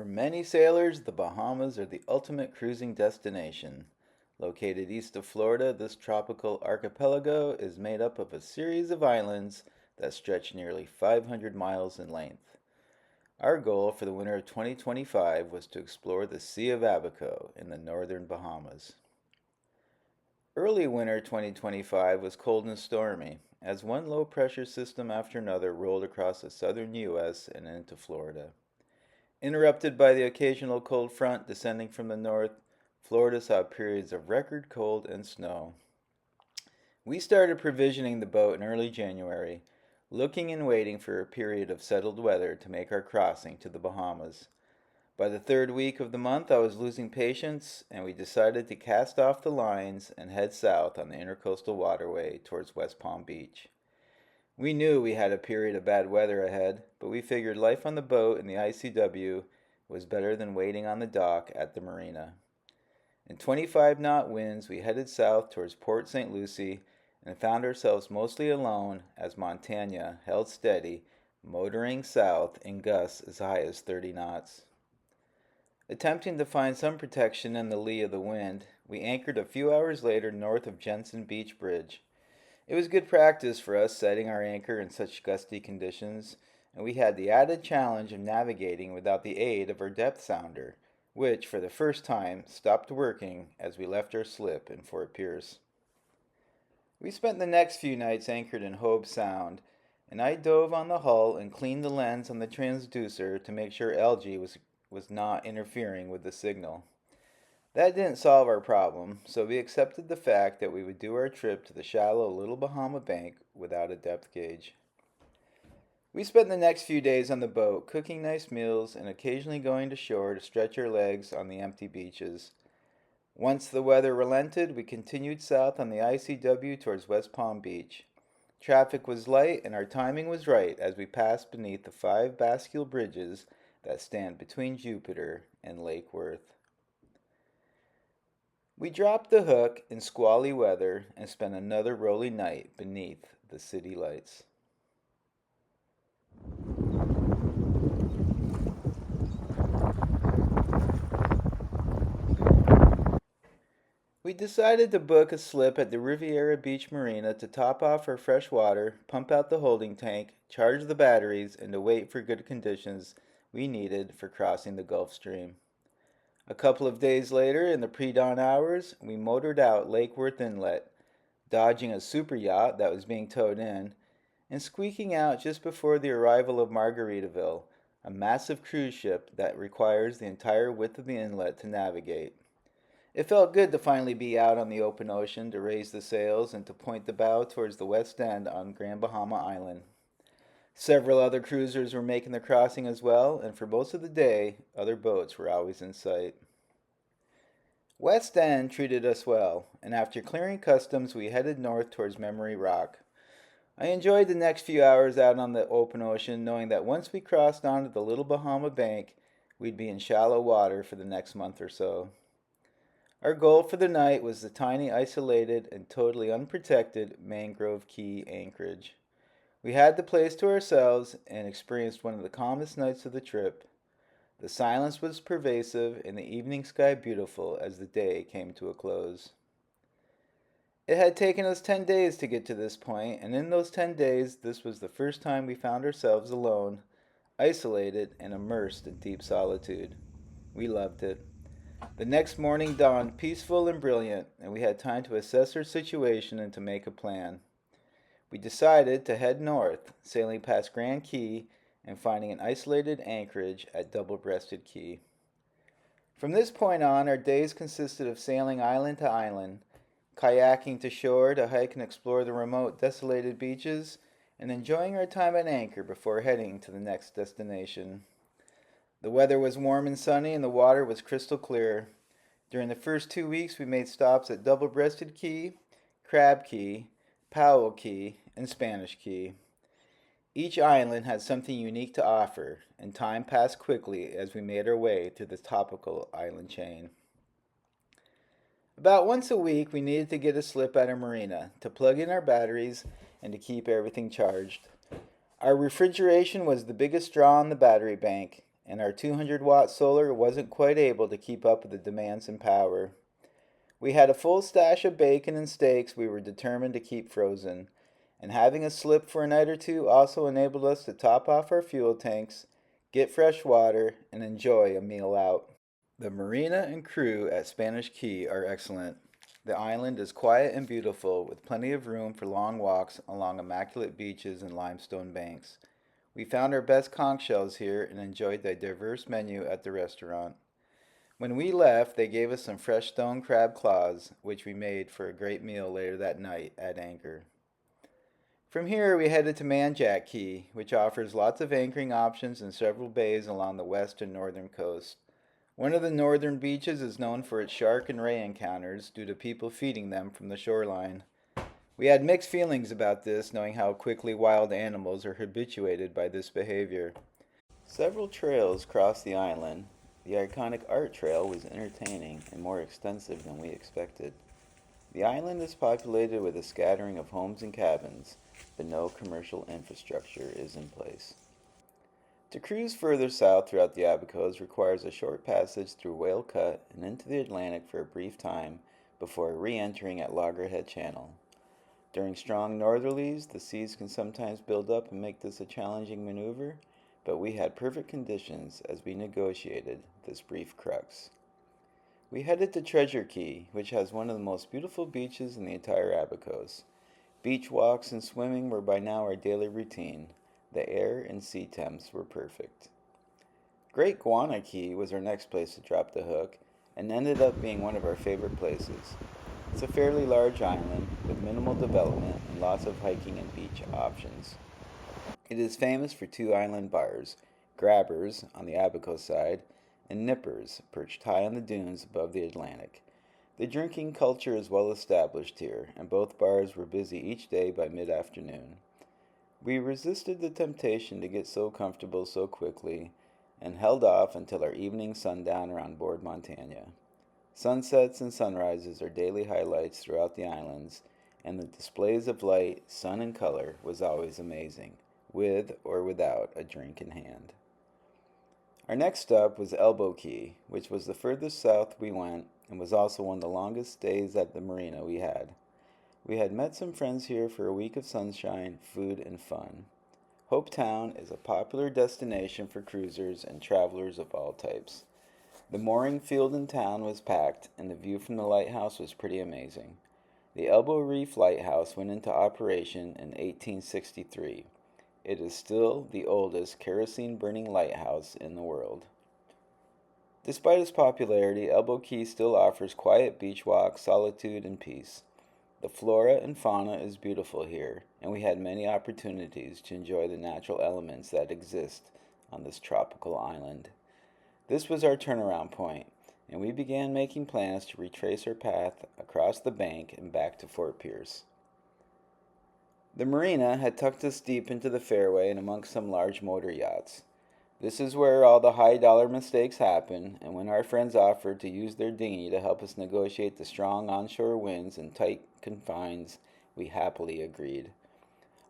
For many sailors, the Bahamas are the ultimate cruising destination. Located east of Florida, this tropical archipelago is made up of a series of islands that stretch nearly 500 miles in length. Our goal for the winter of 2025 was to explore the Sea of Abaco in the northern Bahamas. Early winter 2025 was cold and stormy, as one low pressure system after another rolled across the southern U.S. and into Florida. Interrupted by the occasional cold front descending from the north, Florida saw periods of record cold and snow. We started provisioning the boat in early January, looking and waiting for a period of settled weather to make our crossing to the Bahamas. By the third week of the month, I was losing patience, and we decided to cast off the lines and head south on the Intercoastal Waterway towards West Palm Beach. We knew we had a period of bad weather ahead, but we figured life on the boat in the ICW was better than waiting on the dock at the marina. In 25-knot winds, we headed south towards Port St. Lucie and found ourselves mostly alone as Montana held steady, motoring south in gusts as high as 30 knots. Attempting to find some protection in the lee of the wind, we anchored a few hours later north of Jensen Beach Bridge. It was good practice for us setting our anchor in such gusty conditions, and we had the added challenge of navigating without the aid of our depth sounder, which, for the first time, stopped working as we left our slip in Fort Pierce. We spent the next few nights anchored in Hobe Sound, and I dove on the hull and cleaned the lens on the transducer to make sure algae was not interfering with the signal. That didn't solve our problem, so we accepted the fact that we would do our trip to the shallow Little Bahama Bank without a depth gauge. We spent the next few days on the boat, cooking nice meals and occasionally going to shore to stretch our legs on the empty beaches. Once the weather relented, we continued south on the ICW towards West Palm Beach. Traffic was light and our timing was right as we passed beneath the 5 bascule bridges that stand between Jupiter and Lake Worth. We dropped the hook in squally weather and spent another rolling night beneath the city lights. We decided to book a slip at the Riviera Beach Marina to top off our fresh water, pump out the holding tank, charge the batteries, and to wait for good conditions we needed for crossing the Gulf Stream. A couple of days later, in the pre-dawn hours, we motored out Lake Worth Inlet, dodging a super yacht that was being towed in, and squeaking out just before the arrival of Margaritaville, a massive cruise ship that requires the entire width of the inlet to navigate. It felt good to finally be out on the open ocean, to raise the sails and to point the bow towards the west end on Grand Bahama Island. Several other cruisers were making the crossing as well, and for most of the day, other boats were always in sight. West End treated us well, and after clearing customs, we headed north towards Memory Rock. I enjoyed the next few hours out on the open ocean, knowing that once we crossed onto the Little Bahama Bank, we'd be in shallow water for the next month or so. Our goal for the night was the tiny, isolated, and totally unprotected Mangrove Key anchorage. We had the place to ourselves and experienced one of the calmest nights of the trip. The silence was pervasive and the evening sky beautiful as the day came to a close. It had taken us 10 days to get to this point, and in those 10 days, this was the first time we found ourselves alone, isolated, and immersed in deep solitude. We loved it. The next morning dawned peaceful and brilliant, and we had time to assess our situation and to make a plan. We decided to head north, sailing past Grand Key and finding an isolated anchorage at Double-Breasted Key. From this point on, our days consisted of sailing island to island, kayaking to shore to hike and explore the remote, desolated beaches, and enjoying our time at anchor before heading to the next destination. The weather was warm and sunny, and the water was crystal clear. During the first 2 weeks, we made stops at Double-Breasted Key, Crab Key, Powell Key, and Spanish Key. Each island had something unique to offer, and time passed quickly as we made our way through the tropical island chain. About once a week, we needed to get a slip at a marina to plug in our batteries and to keep everything charged. Our refrigeration was the biggest draw on the battery bank, and our 200-watt solar wasn't quite able to keep up with the demands in power. We had a full stash of bacon and steaks we were determined to keep frozen, and having a slip for a night or two also enabled us to top off our fuel tanks, get fresh water, and enjoy a meal out. The marina and crew at Spanish Key are excellent. The island is quiet and beautiful, with plenty of room for long walks along immaculate beaches and limestone banks. We found our best conch shells here and enjoyed the diverse menu at the restaurant. When we left, they gave us some fresh stone crab claws, which we made for a great meal later that night at anchor. From here, we headed to Manjack Key, which offers lots of anchoring options in several bays along the west and northern coast. One of the northern beaches is known for its shark and ray encounters due to people feeding them from the shoreline. We had mixed feelings about this, knowing how quickly wild animals are habituated by this behavior. Several trails cross the island. The iconic art trail was entertaining and more extensive than we expected. The island is populated with a scattering of homes and cabins, but no commercial infrastructure is in place. To cruise further south throughout the Abacos requires a short passage through Whale Cut and into the Atlantic for a brief time before re-entering at Loggerhead Channel. During strong northerlies, the seas can sometimes build up and make this a challenging maneuver, but we had perfect conditions as we negotiated this brief crux. We headed to Treasure Key, which has one of the most beautiful beaches in the entire Abacos. Beach walks and swimming were by now our daily routine. The air and sea temps were perfect. Great Guana Key was our next place to drop the hook, and ended up being one of our favorite places. It's a fairly large island with minimal development and lots of hiking and beach options. It is famous for two island bars, Grabbers on the Abaco side and Nippers perched high on the dunes above the Atlantic. The drinking culture is well established here, and both bars were busy each day by mid-afternoon. We resisted the temptation to get so comfortable so quickly and held off until our evening sundown around Board Montana. Sunsets and sunrises are daily highlights throughout the islands, and the displays of light, sun, and color was always amazing, with or without a drink in hand. Our next stop was Elbow Key, which was the furthest south we went and was also one of the longest stays at the marina we had. We had met some friends here for a week of sunshine, food, and fun. Hope Town is a popular destination for cruisers and travelers of all types. The mooring field in town was packed, and the view from the lighthouse was pretty amazing. The Elbow Reef Lighthouse went into operation in 1863. It is still the oldest kerosene-burning lighthouse in the world. Despite its popularity, Elbow Key still offers quiet beach walks, solitude, and peace. The flora and fauna is beautiful here, and we had many opportunities to enjoy the natural elements that exist on this tropical island. This was our turnaround point, and we began making plans to retrace our path across the bank and back to Fort Pierce. The marina had tucked us deep into the fairway and amongst some large motor yachts. This is where all the high-dollar mistakes happen, and when our friends offered to use their dinghy to help us negotiate the strong onshore winds and tight confines, we happily agreed.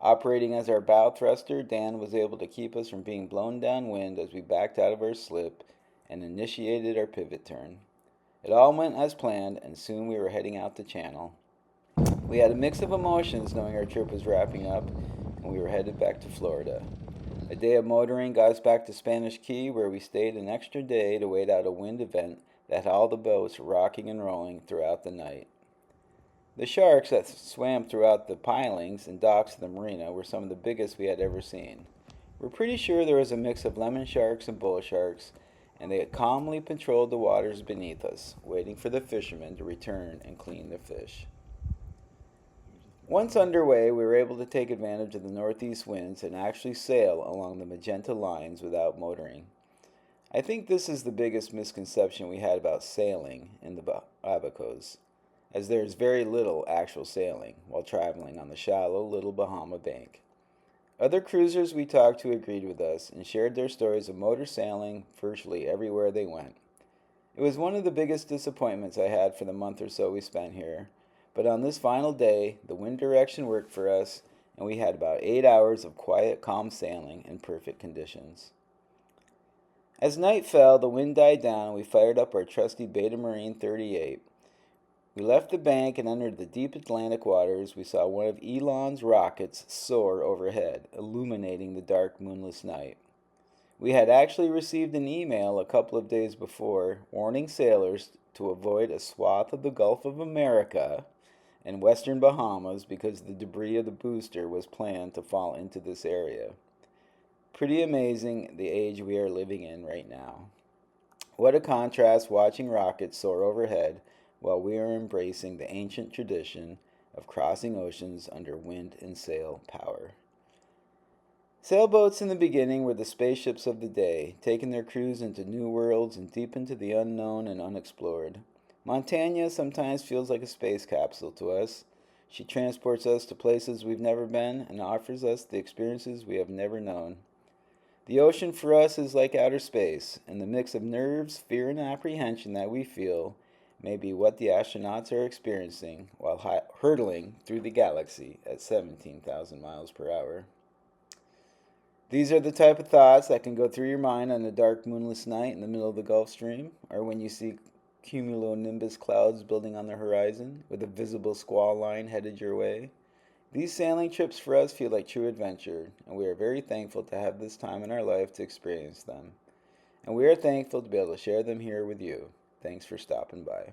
Operating as our bow thruster, Dan was able to keep us from being blown downwind as we backed out of our slip and initiated our pivot turn. It all went as planned, and soon we were heading out the channel. We had a mix of emotions knowing our trip was wrapping up, and we were headed back to Florida. A day of motoring got us back to Spanish Key, where we stayed an extra day to wait out a wind event that had all the boats rocking and rolling throughout the night. The sharks that swam throughout the pilings and docks of the marina were some of the biggest we had ever seen. We're pretty sure there was a mix of lemon sharks and bull sharks, and they had calmly patrolled the waters beneath us, waiting for the fishermen to return and clean the fish. Once underway, we were able to take advantage of the northeast winds and actually sail along the magenta lines without motoring. I think this is the biggest misconception we had about sailing in the Abacos, as there is very little actual sailing while traveling on the shallow little Bahama bank. Other cruisers we talked to agreed with us and shared their stories of motor sailing virtually everywhere they went. It was one of the biggest disappointments I had for the month or so we spent here, but on this final day, the wind direction worked for us, and we had about 8 hours of quiet, calm sailing in perfect conditions. As night fell, the wind died down, and we fired up our trusty Beta Marine 38. We left the bank and entered the deep Atlantic waters. We saw one of Elon's rockets soar overhead, illuminating the dark, moonless night. We had actually received an email a couple of days before warning sailors to avoid a swath of the Gulf of America and western Bahamas because the debris of the booster was planned to fall into this area. Pretty amazing the age we are living in right now. What a contrast watching rockets soar overhead while we are embracing the ancient tradition of crossing oceans under wind and sail power. Sailboats in the beginning were the spaceships of the day, taking their crews into new worlds and deep into the unknown and unexplored. Montana sometimes feels like a space capsule to us. She transports us to places we've never been and offers us the experiences we have never known. The ocean for us is like outer space, and the mix of nerves, fear, and apprehension that we feel may be what the astronauts are experiencing while hurtling through the galaxy at 17,000 miles per hour. These are the type of thoughts that can go through your mind on a dark, moonless night in the middle of the Gulf Stream, or when you see cumulonimbus clouds building on the horizon with a visible squall line headed your way. These sailing trips for us feel like true adventure, and we are very thankful to have this time in our life to experience them. And we are thankful to be able to share them here with you. Thanks for stopping by.